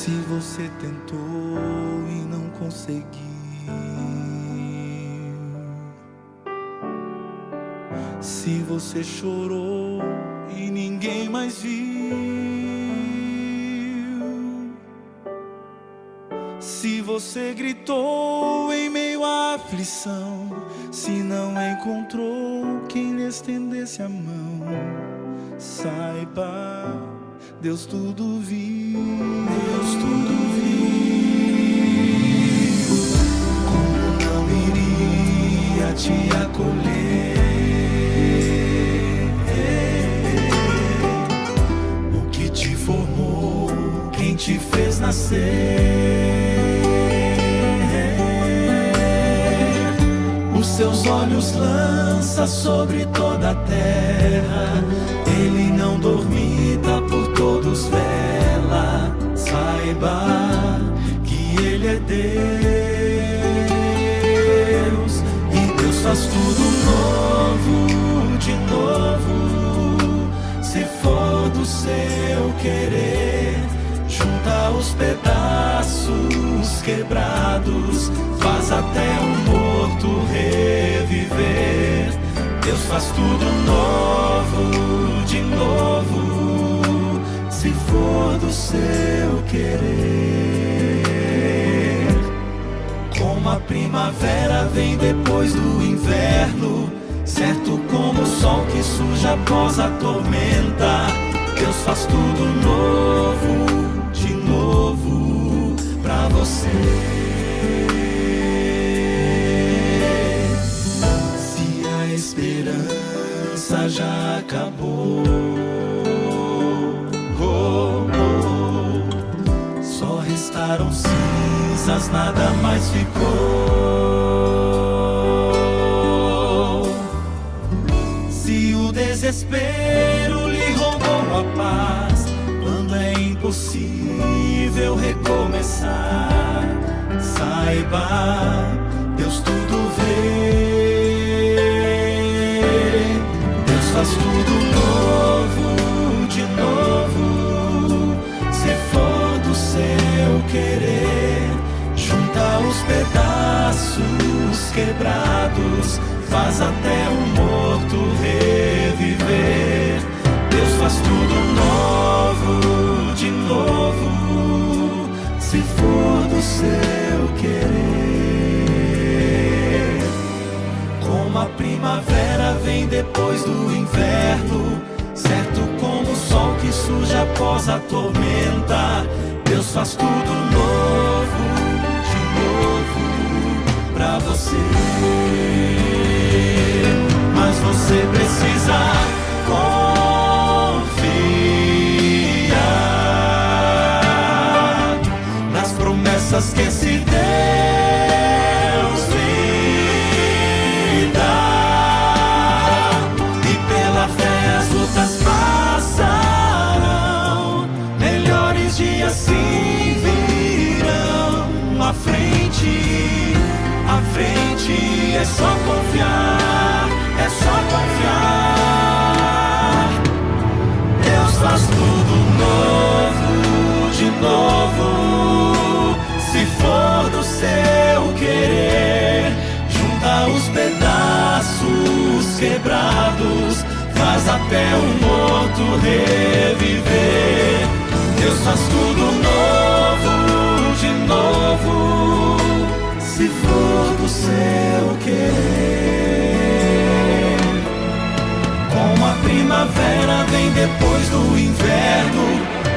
Se você tentou e não conseguiu, se você chorou e ninguém mais viu, se você gritou em meio à aflição, se não encontrou quem lhe estendesse a mão, saiba, Deus tudo viu. Deus tudo viu. Como não iria te acolher? O que te formou, quem te fez nascer? Os seus olhos lança sobre toda a terra. Ele não dormita, por todos vela. Saiba que Ele é Deus, e Deus faz tudo novo, de novo. Se for do seu querer, junta os pedaços quebrados, faz até um morto reviver. Deus faz tudo novo, de novo, se for do seu querer. Como a primavera vem depois do inverno, certo como o sol que surge após a tormenta, Deus faz tudo novo, de novo, pra você. Se a esperança já acabou, só restaram cinzas, nada mais ficou. Se o desespero lhe roubou a paz, quando é impossível recomeçar, saiba, Deus tudo vê. Deus faz tudo novo, de novo. Se for do seu querer, junta os pedaços quebrados, faz até um morto reviver. Deus faz tudo novo, de novo, se for do seu querer. Como a primavera vem depois do inverno, certo como o sol que surge após a tormenta, Deus faz tudo novo, de novo, pra você. Mas você precisa confiar nas promessas que esse Deus lhe dá, e pela fé as lutas passarão, melhores dias sim virão. À frente é só confiar, é só confiar. Deus faz tudo novo, de novo. Se for do seu querer, junta os pedaços quebrados, faz até um morto reviver. Deus faz tudo novo, de novo, se for do seu querer. Como a primavera vem depois do inverno,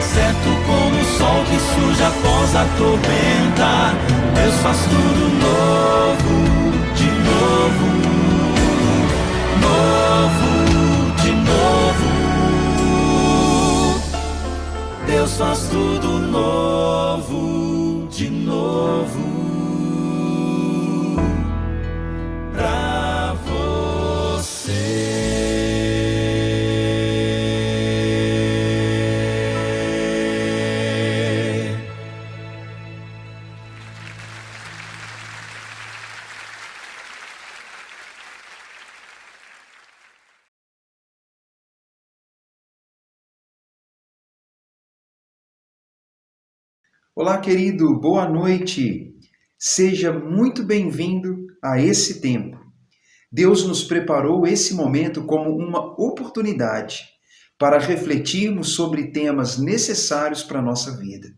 certo como o sol que surge após a tormenta, Deus faz tudo novo, de novo, novo, de novo. Deus faz tudo novo, de novo. Olá, querido, boa noite. Seja muito bem-vindo a esse tempo. Deus nos preparou esse momento como uma oportunidade para refletirmos sobre temas necessários para a nossa vida.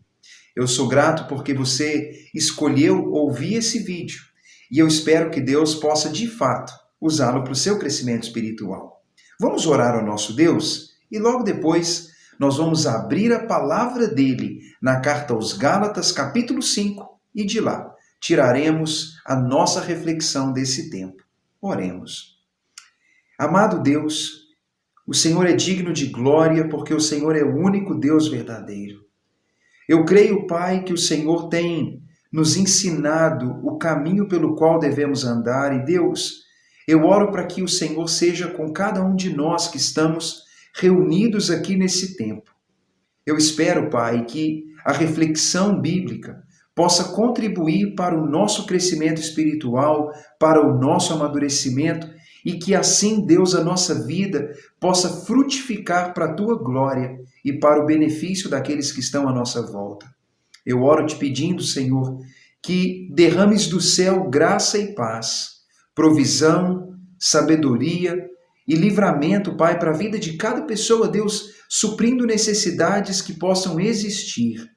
Eu sou grato porque você escolheu ouvir esse vídeo e eu espero que Deus possa, de fato, usá-lo para o seu crescimento espiritual. Vamos orar ao nosso Deus e logo depois nós vamos abrir a palavra dele na carta aos Gálatas, capítulo 5, e de lá tiraremos a nossa reflexão desse tempo. Oremos. Amado Deus, o Senhor é digno de glória porque o Senhor é o único Deus verdadeiro. Eu creio, Pai, que o Senhor tem nos ensinado o caminho pelo qual devemos andar e, Deus, eu oro para que o Senhor seja com cada um de nós que estamos reunidos aqui nesse tempo. Eu espero, Pai, que a reflexão bíblica possa contribuir para o nosso crescimento espiritual, para o nosso amadurecimento e que assim, Deus, a nossa vida possa frutificar para a Tua glória e para o benefício daqueles que estão à nossa volta. Eu oro te pedindo, Senhor, que derrames do céu graça e paz, provisão, sabedoria e livramento, Pai, para a vida de cada pessoa, Deus, suprindo necessidades que possam existir.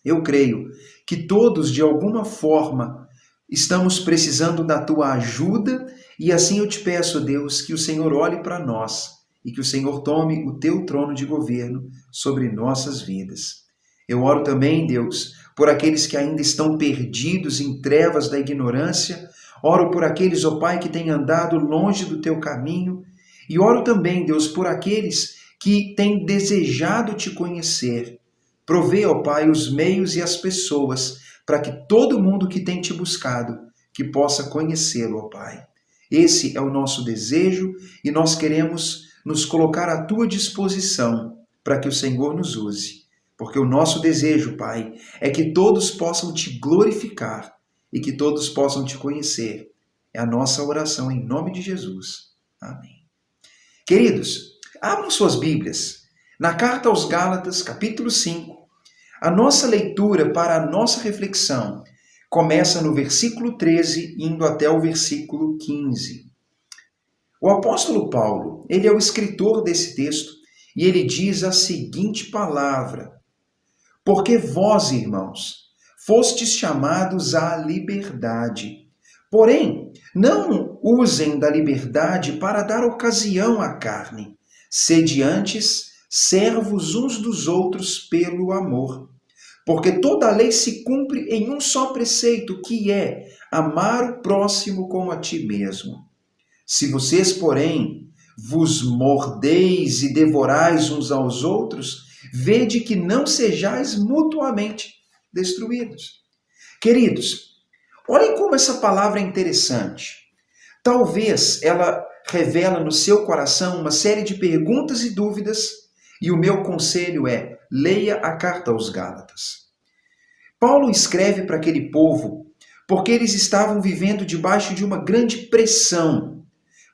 Eu creio que todos, de alguma forma, estamos precisando da Tua ajuda e assim eu te peço, Deus, que o Senhor olhe para nós e que o Senhor tome o Teu trono de governo sobre nossas vidas. Eu oro também, Deus, por aqueles que ainda estão perdidos em trevas da ignorância. Oro por aqueles, ó Pai, que têm andado longe do Teu caminho. E oro também, Deus, por aqueles que têm desejado Te conhecer. Provê, ó Pai, os meios e as pessoas para que todo mundo que tem Te buscado, que possa conhecê-lo, ó Pai. Esse é o nosso desejo e nós queremos nos colocar à Tua disposição para que o Senhor nos use. Porque o nosso desejo, Pai, é que todos possam Te glorificar e que todos possam Te conhecer. É a nossa oração em nome de Jesus. Amém. Queridos, abram suas Bíblias. Na carta aos Gálatas, capítulo 5, a nossa leitura para a nossa reflexão começa no versículo 13, indo até o versículo 15. O apóstolo Paulo, ele é o escritor desse texto, e ele diz a seguinte palavra: porque vós, irmãos, fostes chamados à liberdade. Porém, não usem da liberdade para dar ocasião à carne. Sede antes servos uns dos outros pelo amor. Porque toda a lei se cumpre em um só preceito, que é amar o próximo como a ti mesmo. Se vocês, porém, vos mordeis e devorais uns aos outros, vede que não sejais mutuamente destruídos. Queridos, olhem como essa palavra é interessante. Talvez ela revela no seu coração uma série de perguntas e dúvidas, e o meu conselho é: leia a carta aos Gálatas. Paulo escreve para aquele povo porque eles estavam vivendo debaixo de uma grande pressão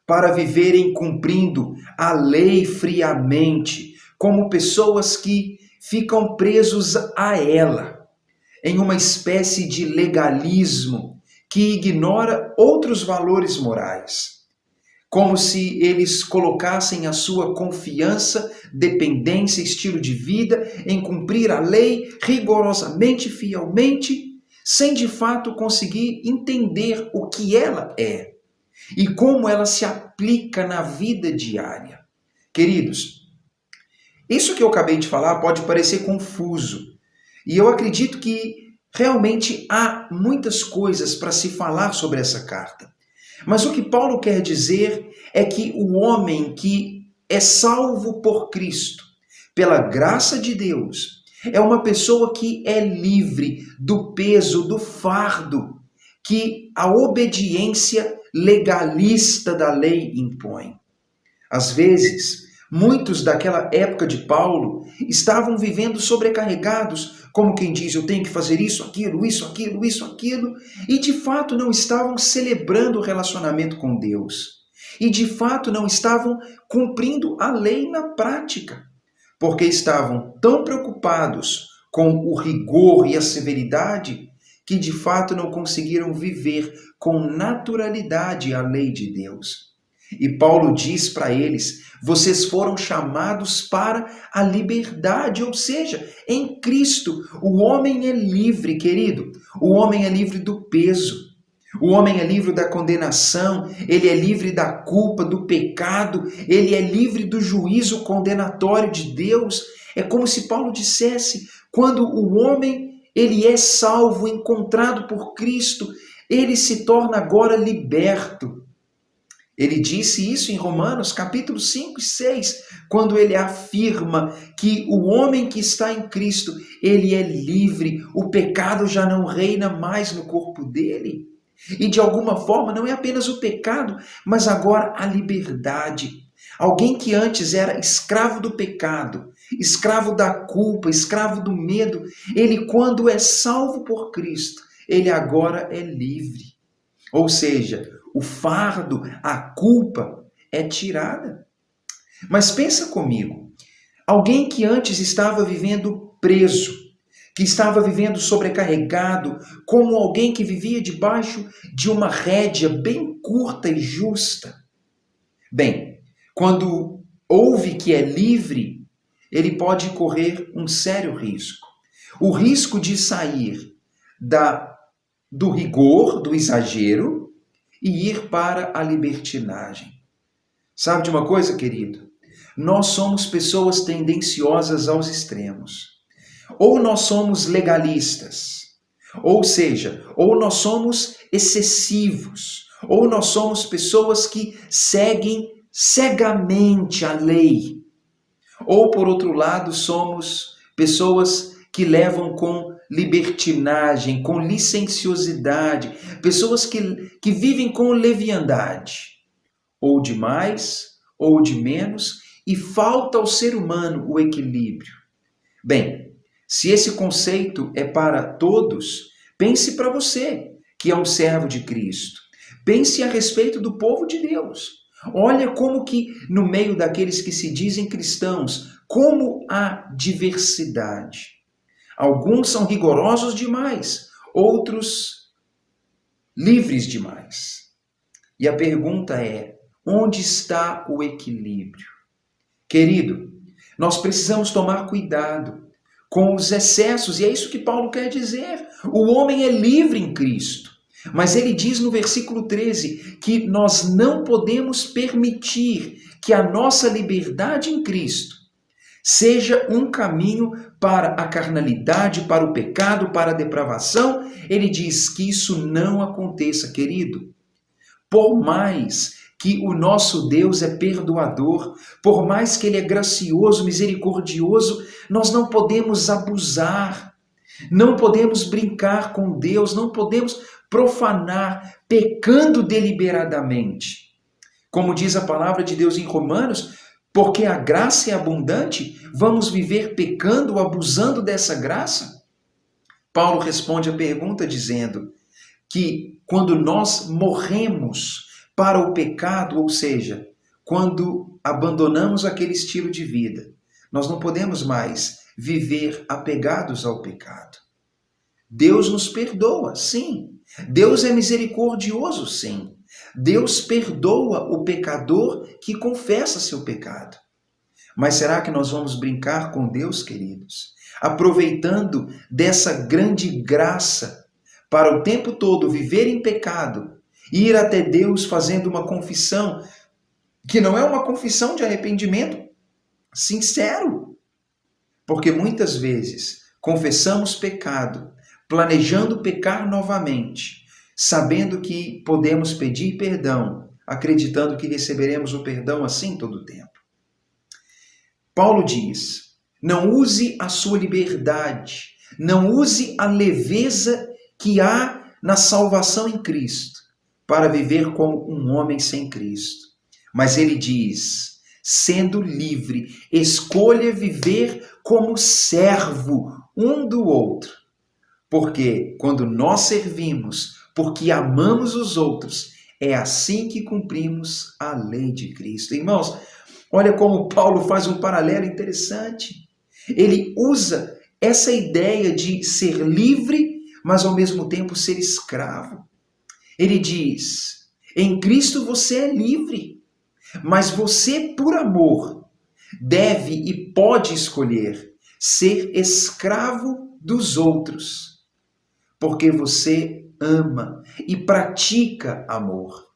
para viverem cumprindo a lei friamente, como pessoas que ficam presos a ela, em uma espécie de legalismo que ignora outros valores morais. Como se eles colocassem a sua confiança, dependência, estilo de vida em cumprir a lei rigorosamente, fielmente, sem de fato conseguir entender o que ela é e como ela se aplica na vida diária. Queridos, isso que eu acabei de falar pode parecer confuso, e eu acredito que realmente há muitas coisas para se falar sobre essa carta. Mas o que Paulo quer dizer é que o homem que é salvo por Cristo, pela graça de Deus, é uma pessoa que é livre do peso, do fardo que a obediência legalista da lei impõe. Às vezes, muitos daquela época de Paulo estavam vivendo sobrecarregados, como quem diz, eu tenho que fazer isso, aquilo, e de fato não estavam celebrando o relacionamento com Deus. E de fato não estavam cumprindo a lei na prática, porque estavam tão preocupados com o rigor e a severidade, que de fato não conseguiram viver com naturalidade a lei de Deus. E Paulo diz para eles: vocês foram chamados para a liberdade, ou seja, em Cristo o homem é livre, querido. O homem é livre do peso. O homem é livre da condenação, ele é livre da culpa, do pecado, ele é livre do juízo condenatório de Deus. É como se Paulo dissesse: quando o homem ele é salvo, encontrado por Cristo, ele se torna agora liberto. Ele disse isso em Romanos capítulo 5 e 6, quando ele afirma que o homem que está em Cristo, ele é livre, o pecado já não reina mais no corpo dele. E de alguma forma não é apenas o pecado, mas agora a liberdade. Alguém que antes era escravo do pecado, escravo da culpa, escravo do medo, ele quando é salvo por Cristo, ele agora é livre. Ou seja, o fardo, a culpa é tirada. Mas pensa comigo, alguém que antes estava vivendo preso, que estava vivendo sobrecarregado, como alguém que vivia debaixo de uma rédea bem curta e justa. Bem, quando ouve que é livre, ele pode correr um sério risco. O risco de sair do rigor, do exagero, e ir para a libertinagem. Sabe de uma coisa, querido? Nós somos pessoas tendenciosas aos extremos. Ou nós somos legalistas, ou seja, ou nós somos excessivos, ou nós somos pessoas que seguem cegamente a lei. Ou, por outro lado, somos pessoas que levam com libertinagem, com licenciosidade, pessoas que vivem com leviandade, ou de mais, ou de menos, e falta ao ser humano o equilíbrio. Bem, se esse conceito é para todos, pense para você, que é um servo de Cristo. Pense a respeito do povo de Deus. Olha como que, no meio daqueles que se dizem cristãos, como há diversidade. Alguns são rigorosos demais, outros livres demais. E a pergunta é: onde está o equilíbrio? Querido, nós precisamos tomar cuidado com os excessos, e é isso que Paulo quer dizer. O homem é livre em Cristo, mas ele diz no versículo 13 que nós não podemos permitir que a nossa liberdade em Cristo seja um caminho para a carnalidade, para o pecado, para a depravação. Ele diz que isso não aconteça, querido. Por mais que o nosso Deus é perdoador, por mais que Ele é gracioso, misericordioso, nós não podemos abusar, não podemos brincar com Deus, não podemos profanar, pecando deliberadamente. Como diz a palavra de Deus em Romanos, porque a graça é abundante, vamos viver pecando, abusando dessa graça? Paulo responde a pergunta dizendo que quando nós morremos para o pecado, ou seja, quando abandonamos aquele estilo de vida, nós não podemos mais viver apegados ao pecado. Deus nos perdoa, sim. Deus é misericordioso, sim. Deus perdoa o pecador que confessa seu pecado. Mas será que nós vamos brincar com Deus, queridos? Aproveitando dessa grande graça para o tempo todo viver em pecado, ir até Deus fazendo uma confissão que não é uma confissão de arrependimento sincero. Porque muitas vezes confessamos pecado, planejando pecar novamente, sabendo que podemos pedir perdão, acreditando que receberemos o perdão assim todo o tempo. Paulo diz: não use a sua liberdade, não use a leveza que há na salvação em Cristo para viver como um homem sem Cristo. Mas ele diz: sendo livre, escolha viver como servo um do outro. Porque quando nós servimos, porque amamos os outros, é assim que cumprimos a lei de Cristo. Irmãos, olha como Paulo faz um paralelo interessante. Ele usa essa ideia de ser livre, mas ao mesmo tempo ser escravo. Ele diz: em Cristo você é livre, mas você, por amor, deve e pode escolher ser escravo dos outros, porque você ama e pratica amor.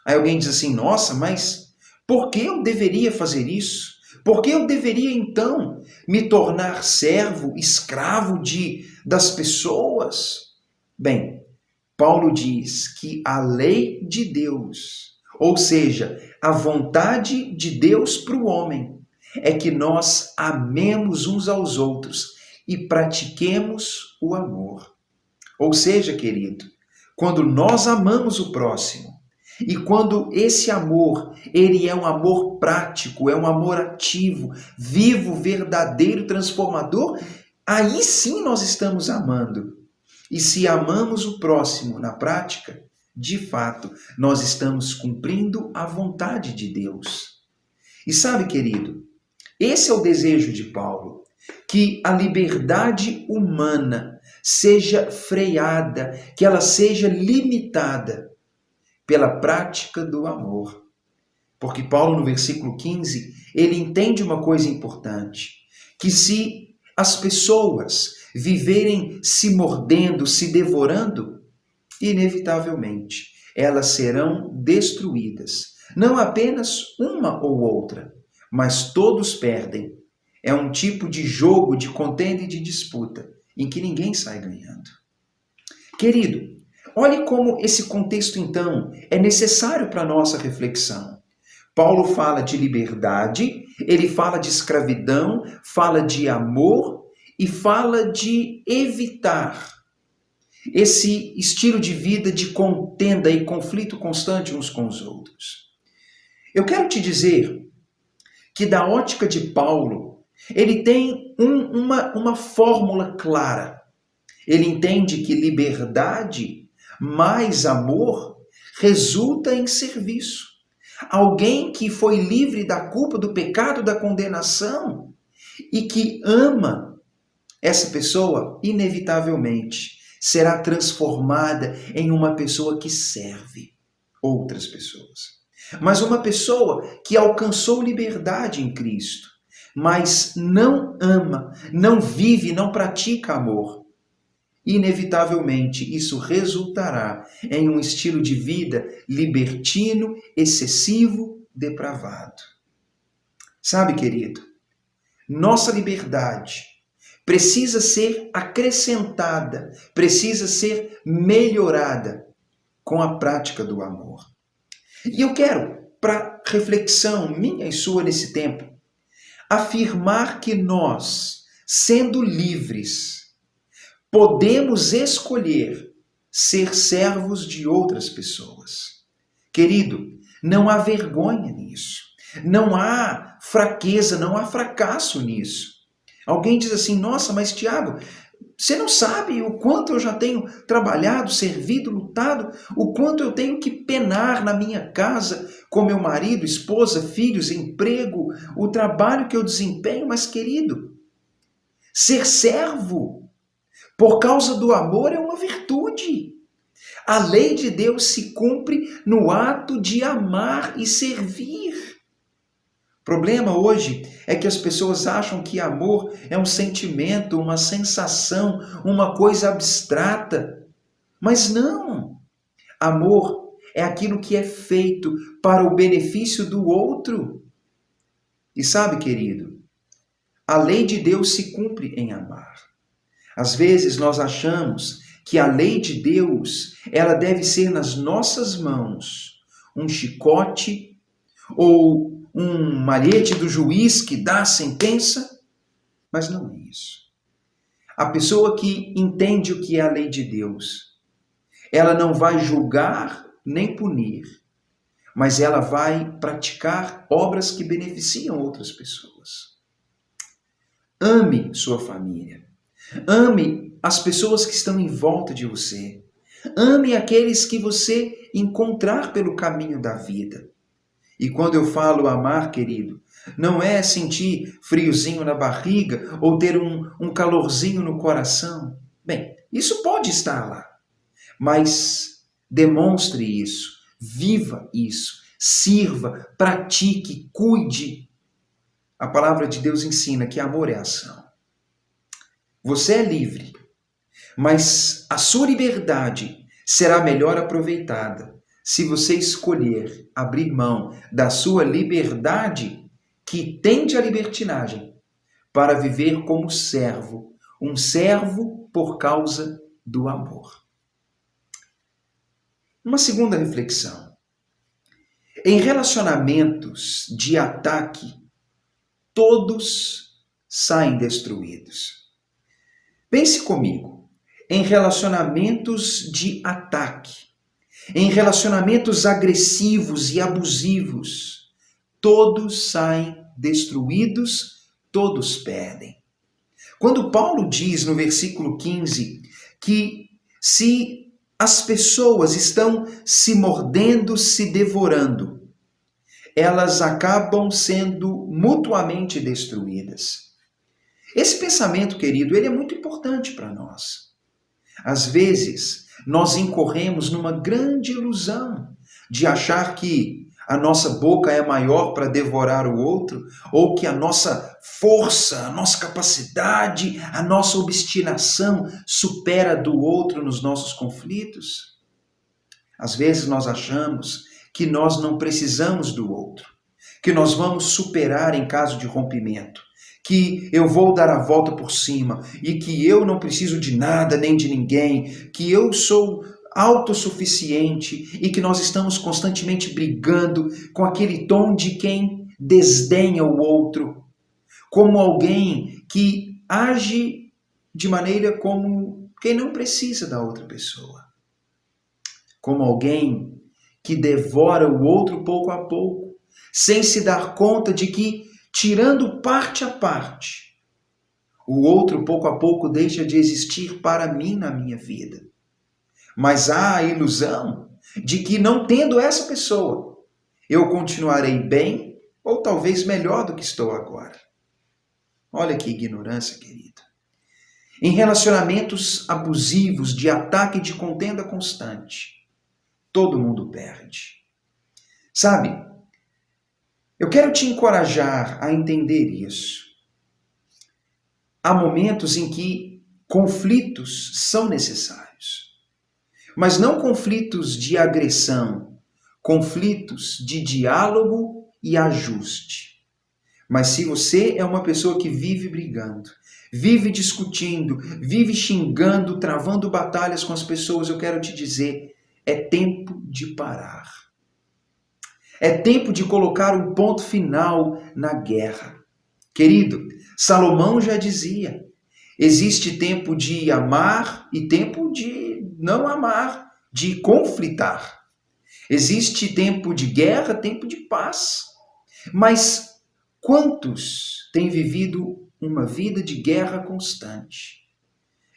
Aí alguém diz assim: nossa, mas por que eu deveria fazer isso? Por que eu deveria então me tornar servo, escravo das pessoas? Bem, Paulo diz que a lei de Deus, ou seja, a vontade de Deus para o homem, é que nós amemos uns aos outros e pratiquemos o amor. Ou seja, querido, quando nós amamos o próximo, e quando esse amor, ele é um amor prático, é um amor ativo, vivo, verdadeiro, transformador, aí sim nós estamos amando. E se amamos o próximo na prática, de fato, nós estamos cumprindo a vontade de Deus. E sabe, querido, esse é o desejo de Paulo, que a liberdade humana seja freada, que ela seja limitada pela prática do amor. Porque Paulo, no versículo 15, ele entende uma coisa importante, que se as pessoas viverem se mordendo, se devorando, inevitavelmente elas serão destruídas. Não apenas uma ou outra, mas todos perdem. É um tipo de jogo, de contenda e de disputa, em que ninguém sai ganhando. Querido, olhe como esse contexto, então, é necessário para a nossa reflexão. Paulo fala de liberdade, ele fala de escravidão, fala de amor e fala de evitar esse estilo de vida de contenda e conflito constante uns com os outros. Eu quero te dizer que, da ótica de Paulo, ele tem uma fórmula clara. Ele entende que liberdade mais amor resulta em serviço. Alguém que foi livre da culpa, do pecado, da condenação e que ama essa pessoa, inevitavelmente será transformada em uma pessoa que serve outras pessoas. Mas uma pessoa que alcançou liberdade em Cristo, mas não ama, não vive, não pratica amor, inevitavelmente isso resultará em um estilo de vida libertino, excessivo, depravado. Sabe, querido, nossa liberdade precisa ser acrescentada, precisa ser melhorada com a prática do amor. E eu quero, para reflexão minha e sua nesse tempo, afirmar que nós, sendo livres, podemos escolher ser servos de outras pessoas. Querido, não há vergonha nisso. Não há fraqueza, não há fracasso nisso. Alguém diz assim: nossa, mas Tiago, você não sabe o quanto eu já tenho trabalhado, servido, lutado, o quanto eu tenho que penar na minha casa com meu marido, esposa, filhos, emprego, o trabalho que eu desempenho. Mas, querido, ser servo por causa do amor é uma virtude. A lei de Deus se cumpre no ato de amar e servir. O problema hoje é que as pessoas acham que amor é um sentimento, uma sensação, uma coisa abstrata. Mas não. Amor é aquilo que é feito para o benefício do outro. E sabe, querido, a lei de Deus se cumpre em amar. Às vezes nós achamos que a lei de Deus, ela deve ser nas nossas mãos um chicote ou um malhete do juiz que dá a sentença, mas não é isso. A pessoa que entende o que é a lei de Deus, ela não vai julgar nem punir, mas ela vai praticar obras que beneficiam outras pessoas. Ame sua família. Ame as pessoas que estão em volta de você. Ame aqueles que você encontrar pelo caminho da vida. E quando eu falo amar, querido, não é sentir friozinho na barriga ou ter um calorzinho no coração. Bem, isso pode estar lá, mas demonstre isso, viva isso, sirva, pratique, cuide. A palavra de Deus ensina que amor é ação. Você é livre, mas a sua liberdade será melhor aproveitada se você escolher abrir mão da sua liberdade, que tende à libertinagem, para viver como servo, um servo por causa do amor. Uma segunda reflexão. Em relacionamentos de ataque, todos saem destruídos. Pense comigo, em relacionamentos de ataque, em relacionamentos agressivos e abusivos, todos saem destruídos, todos perdem. Quando Paulo diz no versículo 15 que se as pessoas estão se mordendo, se devorando, elas acabam sendo mutuamente destruídas. Esse pensamento, querido, ele é muito importante para nós. Às vezes, nós incorremos numa grande ilusão de achar que a nossa boca é maior para devorar o outro, ou que a nossa força, a nossa capacidade, a nossa obstinação supera a do outro nos nossos conflitos. Às vezes nós achamos que nós não precisamos do outro, que nós vamos superar em caso de rompimento, que eu vou dar a volta por cima e que eu não preciso de nada nem de ninguém, que eu sou autossuficiente e que nós estamos constantemente brigando com aquele tom de quem desdenha o outro, como alguém que age de maneira como quem não precisa da outra pessoa, como alguém que devora o outro pouco a pouco, sem se dar conta de que, tirando parte a parte, o outro pouco a pouco deixa de existir para mim na minha vida. Mas há a ilusão de que, não tendo essa pessoa, eu continuarei bem ou talvez melhor do que estou agora. Olha que ignorância, querido. Em relacionamentos abusivos, de ataque e de contenda constante, todo mundo perde. Sabe, eu quero te encorajar a entender isso. Há momentos em que conflitos são necessários. Mas não conflitos de agressão, conflitos de diálogo e ajuste. Mas se você é uma pessoa que vive brigando, vive discutindo, vive xingando, travando batalhas com as pessoas, eu quero te dizer, é tempo de parar. É tempo de colocar um ponto final na guerra. Querido, Salomão já dizia, existe tempo de amar e tempo de não amar, de conflitar. Existe tempo de guerra, tempo de paz. Mas quantos têm vivido uma vida de guerra constante?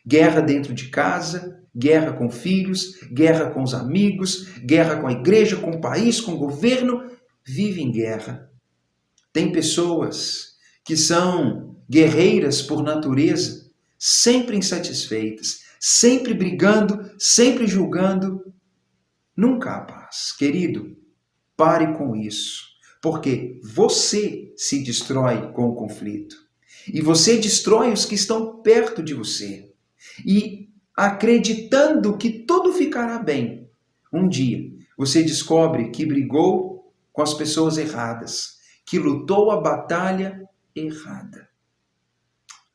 Guerra dentro de casa, guerra com filhos, guerra com os amigos, guerra com a igreja, com o país, com o governo. Vive em guerra. Tem pessoas que são guerreiras por natureza, sempre insatisfeitas, sempre brigando, sempre julgando. Nunca há paz. Querido, pare com isso, porque você se destrói com o conflito. E você destrói os que estão perto de você. E acreditando que tudo ficará bem, um dia você descobre que brigou com as pessoas erradas, que lutou a batalha errada.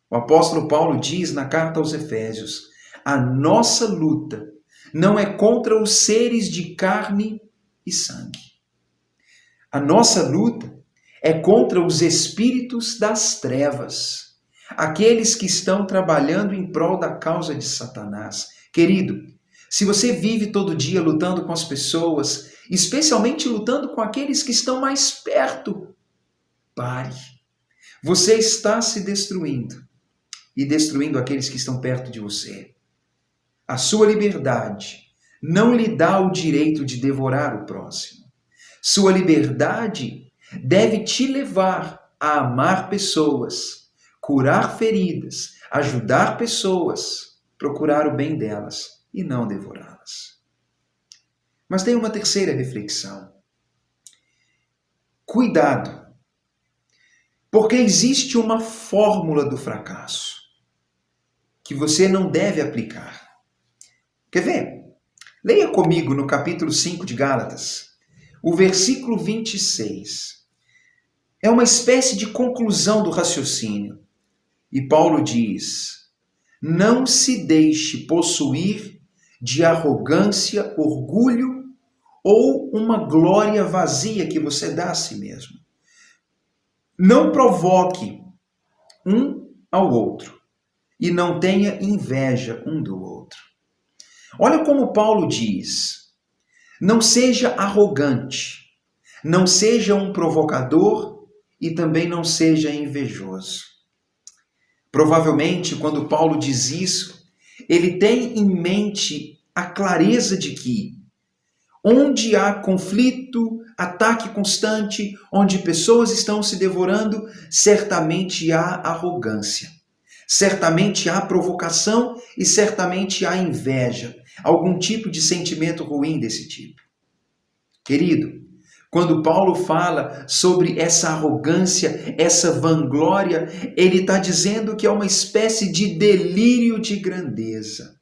O apóstolo Paulo diz na carta aos Efésios, a nossa luta não é contra os seres de carne e sangue. A nossa luta é contra os espíritos das trevas, aqueles que estão trabalhando em prol da causa de Satanás. Querido, se você vive todo dia lutando com as pessoas, especialmente lutando com aqueles que estão mais perto, pare. Você está se destruindo e destruindo aqueles que estão perto de você. A sua liberdade não lhe dá o direito de devorar o próximo. Sua liberdade deve te levar a amar pessoas, curar feridas, ajudar pessoas, procurar o bem delas e não devorá-las. Mas tem uma terceira reflexão. Cuidado, porque existe uma fórmula do fracasso que você não deve aplicar. Quer ver? Leia comigo no capítulo 5 de Gálatas, o versículo 26. É uma espécie de conclusão do raciocínio. E Paulo diz: não se deixe possuir de arrogância, orgulho ou uma glória vazia que você dá a si mesmo. Não provoque um ao outro e não tenha inveja um do outro. Olha como Paulo diz: não seja arrogante, não seja um provocador e também não seja invejoso. Provavelmente, quando Paulo diz isso, ele tem em mente a clareza de que onde há conflito, ataque constante, onde pessoas estão se devorando, certamente há arrogância, certamente há provocação e certamente há inveja, algum tipo de sentimento ruim desse tipo. Querido, quando Paulo fala sobre essa arrogância, essa vanglória, ele está dizendo que é uma espécie de delírio de grandeza.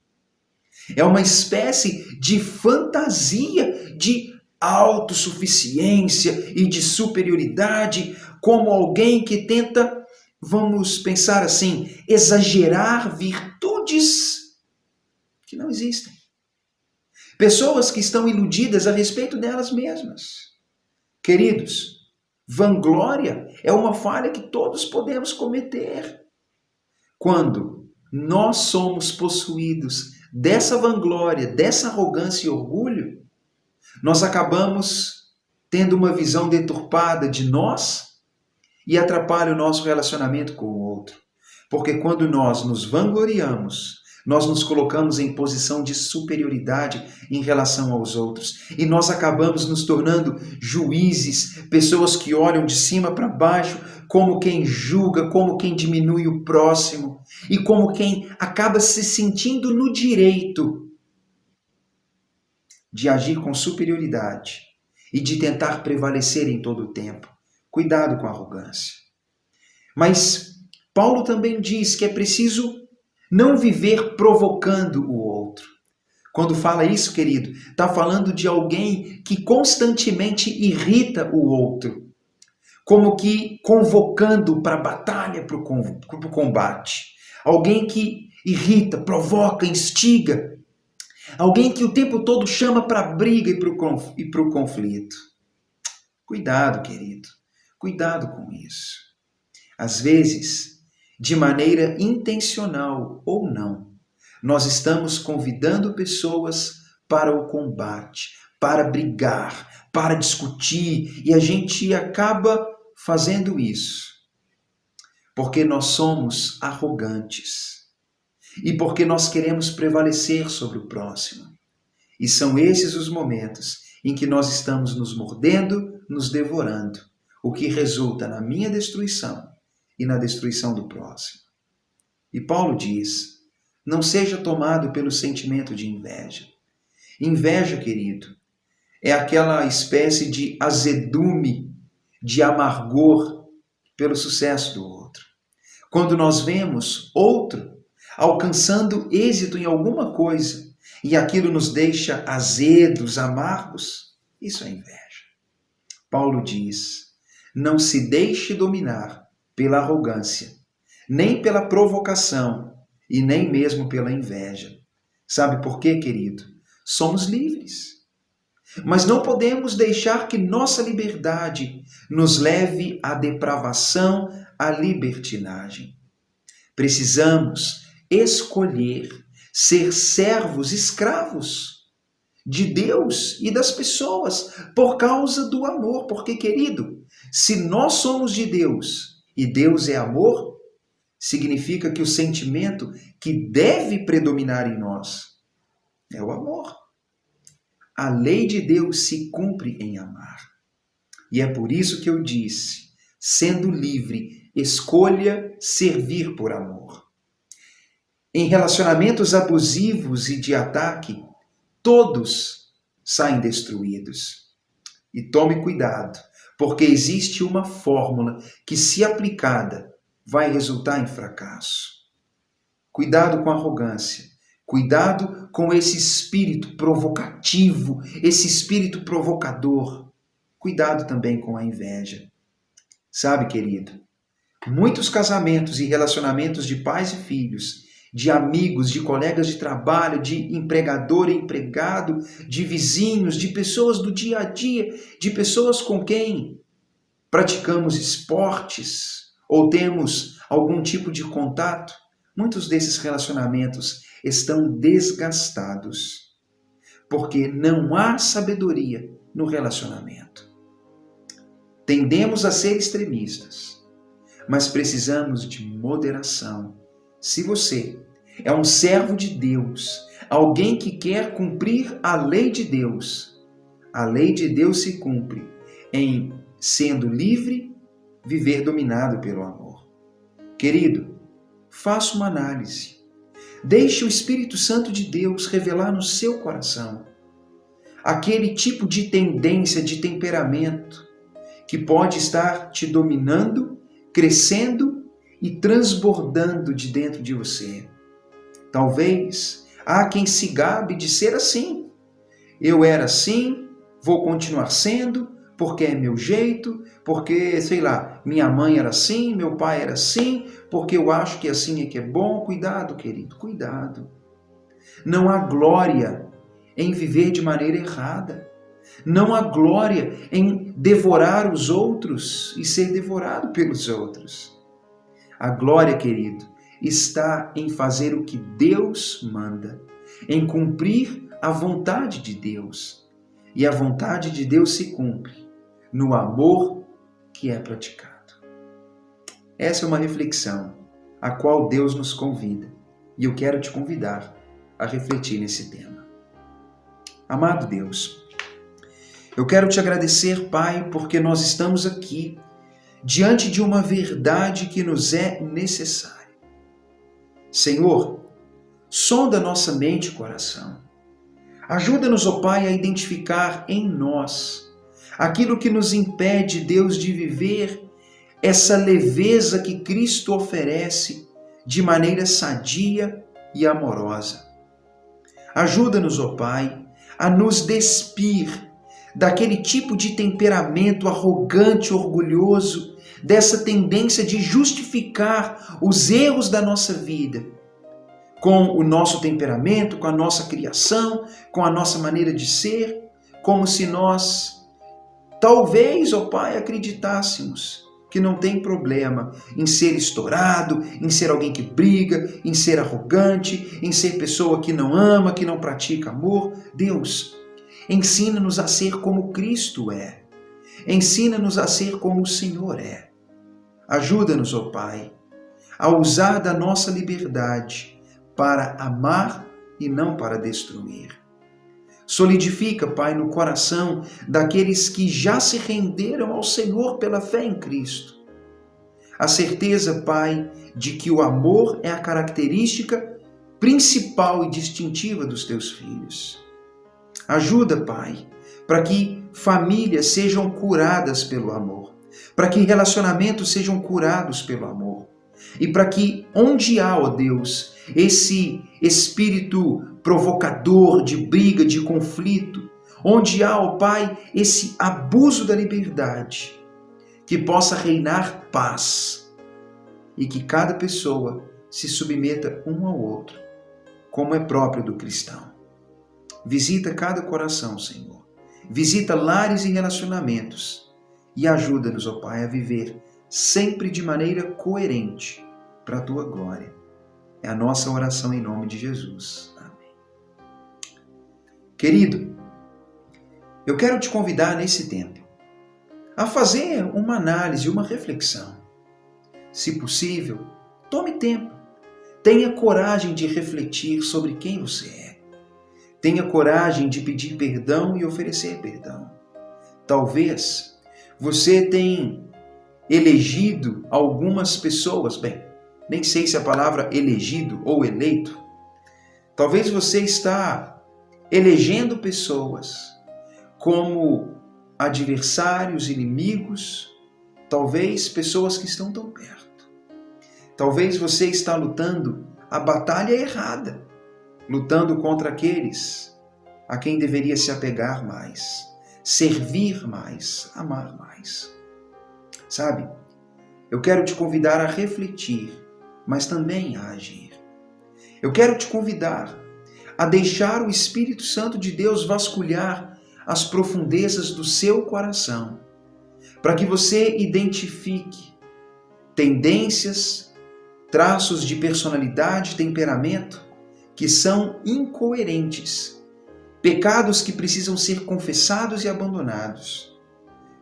É uma espécie de fantasia de autossuficiência e de superioridade, como alguém que tenta, vamos pensar assim, exagerar virtudes que não existem. Pessoas que estão iludidas a respeito delas mesmas. Queridos, vanglória é uma falha que todos podemos cometer. Quando nós somos possuídos dessa vanglória, dessa arrogância e orgulho, nós acabamos tendo uma visão deturpada de nós e atrapalha o nosso relacionamento com o outro. Porque quando nós nos vangloriamos, nós nos colocamos em posição de superioridade em relação aos outros. E nós acabamos nos tornando juízes, pessoas que olham de cima para baixo, como quem julga, como quem diminui o próximo e como quem acaba se sentindo no direito de agir com superioridade e de tentar prevalecer em todo o tempo. Cuidado com a arrogância. Mas Paulo também diz que é preciso não viver provocando o outro. Quando fala isso, querido, está falando de alguém que constantemente irrita o outro, como que convocando para a batalha, para o combate. Alguém que irrita, provoca, instiga. Alguém que o tempo todo chama para a briga e para o conflito. Cuidado, querido. Cuidado com isso. Às vezes, de maneira intencional ou não, nós estamos convidando pessoas para o combate, para brigar, para discutir, e a gente acaba fazendo isso porque nós somos arrogantes e porque nós queremos prevalecer sobre o próximo. E são esses os momentos em que nós estamos nos mordendo, nos devorando, o que resulta na minha destruição e na destruição do próximo. E Paulo diz: não seja tomado pelo sentimento de inveja. Inveja, querido, é aquela espécie de azedume, de amargor pelo sucesso do outro. Quando nós vemos outro alcançando êxito em alguma coisa e aquilo nos deixa azedos, amargos, isso é inveja. Paulo diz: não se deixe dominar pela arrogância, nem pela provocação e nem mesmo pela inveja. Sabe por quê, querido? Somos livres. Mas não podemos deixar que nossa liberdade nos leve à depravação, à libertinagem. Precisamos escolher ser servos, escravos de Deus e das pessoas por causa do amor. Porque, querido, se nós somos de Deus e Deus é amor, significa que o sentimento que deve predominar em nós é o amor. A lei de Deus se cumpre em amar. E é por isso que eu disse, Sendo livre, escolha servir por amor. Em relacionamentos abusivos e de ataque, todos saem destruídos. E tome cuidado, porque existe uma fórmula que, se aplicada, vai resultar em fracasso. Cuidado com a arrogância. Cuidado com esse espírito provocativo, esse espírito provocador. Cuidado também com a inveja. Sabe, querido, muitos casamentos e relacionamentos de pais e filhos, de amigos, de colegas de trabalho, de empregador e empregado, de vizinhos, de pessoas do dia a dia, de pessoas com quem praticamos esportes ou temos algum tipo de contato, muitos desses relacionamentos estão desgastados, porque não há sabedoria no relacionamento. Tendemos a ser extremistas, mas precisamos de moderação. Se você é um servo de Deus, alguém que quer cumprir a lei de Deus se cumpre em sendo livre, viver dominado pelo amor. Querido, faça uma análise. Deixe o Espírito Santo de Deus revelar no seu coração aquele tipo de tendência, de temperamento que pode estar te dominando, crescendo e transbordando de dentro de você. Talvez há quem se gabe de ser assim. Eu era assim, vou continuar sendo, porque é meu jeito, porque, sei lá, minha mãe era assim, meu pai era assim, porque eu acho que assim é que é bom. Cuidado, querido, cuidado. Não há glória em viver de maneira errada. Não há glória em devorar os outros e ser devorado pelos outros. A glória, querido, está em fazer o que Deus manda, em cumprir a vontade de Deus. E a vontade de Deus se cumpre no amor que é praticado. Essa é uma reflexão a qual Deus nos convida, e eu quero te convidar a refletir nesse tema. Amado Deus, eu quero te agradecer, Pai, porque nós estamos aqui diante de uma verdade que nos é necessária. Senhor, sonda nossa mente e coração. Ajuda-nos, ó Pai, a identificar em nós aquilo que nos impede, Deus, de viver essa leveza que Cristo oferece de maneira sadia e amorosa. Ajuda-nos, ó Pai, a nos despir daquele tipo de temperamento arrogante, orgulhoso, dessa tendência de justificar os erros da nossa vida com o nosso temperamento, com a nossa criação, com a nossa maneira de ser, como se nós, talvez, ó Pai, acreditássemos que não tem problema em ser estourado, em ser alguém que briga, em ser arrogante, em ser pessoa que não ama, que não pratica amor. Deus, ensina-nos a ser como Cristo é. Ensina-nos a ser como o Senhor é. Ajuda-nos, ó Pai, a usar da nossa liberdade para amar e não para destruir. Solidifica, Pai, no coração daqueles que já se renderam ao Senhor pela fé em Cristo a certeza, Pai, de que o amor é a característica principal e distintiva dos teus filhos. Ajuda, Pai, para que famílias sejam curadas pelo amor, para que relacionamentos sejam curados pelo amor, e para que onde há, ó Deus, esse espírito provocador de briga, de conflito, onde há, ó Pai, esse abuso da liberdade, que possa reinar paz e que cada pessoa se submeta um ao outro, como é próprio do cristão. Visita cada coração, Senhor. Visita lares e relacionamentos e ajuda-nos, ó Pai, a viver sempre de maneira coerente para a Tua glória. É a nossa oração em nome de Jesus. Amém. Querido, eu quero te convidar nesse tempo a fazer uma análise, uma reflexão. Se possível, tome tempo. Tenha coragem de refletir sobre quem você é. Tenha coragem de pedir perdão e oferecer perdão. Talvez você tenha elegido algumas pessoas. Bem, nem sei se a palavra elegido ou eleito. Talvez você está elegendo pessoas como adversários, inimigos, talvez pessoas que estão tão perto. Talvez você está lutando a batalha errada, lutando contra aqueles a quem deveria se apegar mais, servir mais, amar mais. Sabe, eu quero te convidar a refletir, mas também a agir. Eu quero te convidar a deixar o Espírito Santo de Deus vasculhar as profundezas do seu coração, para que você identifique tendências, traços de personalidade, temperamento que são incoerentes, pecados que precisam ser confessados e abandonados,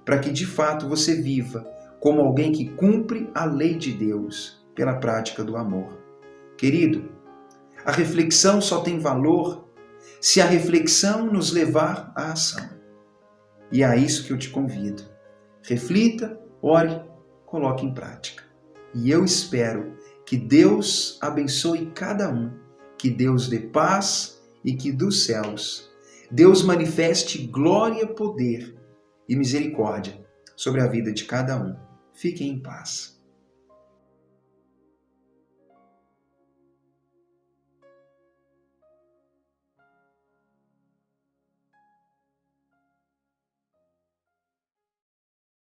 para que de fato você viva como alguém que cumpre a lei de Deus pela prática do amor. Querido, a reflexão só tem valor se a reflexão nos levar à ação. E é a isso que eu te convido. Reflita, ore, coloque em prática. E eu espero que Deus abençoe cada um, que Deus dê paz e que dos céus Deus manifeste glória, poder e misericórdia sobre a vida de cada um. Fiquem em paz.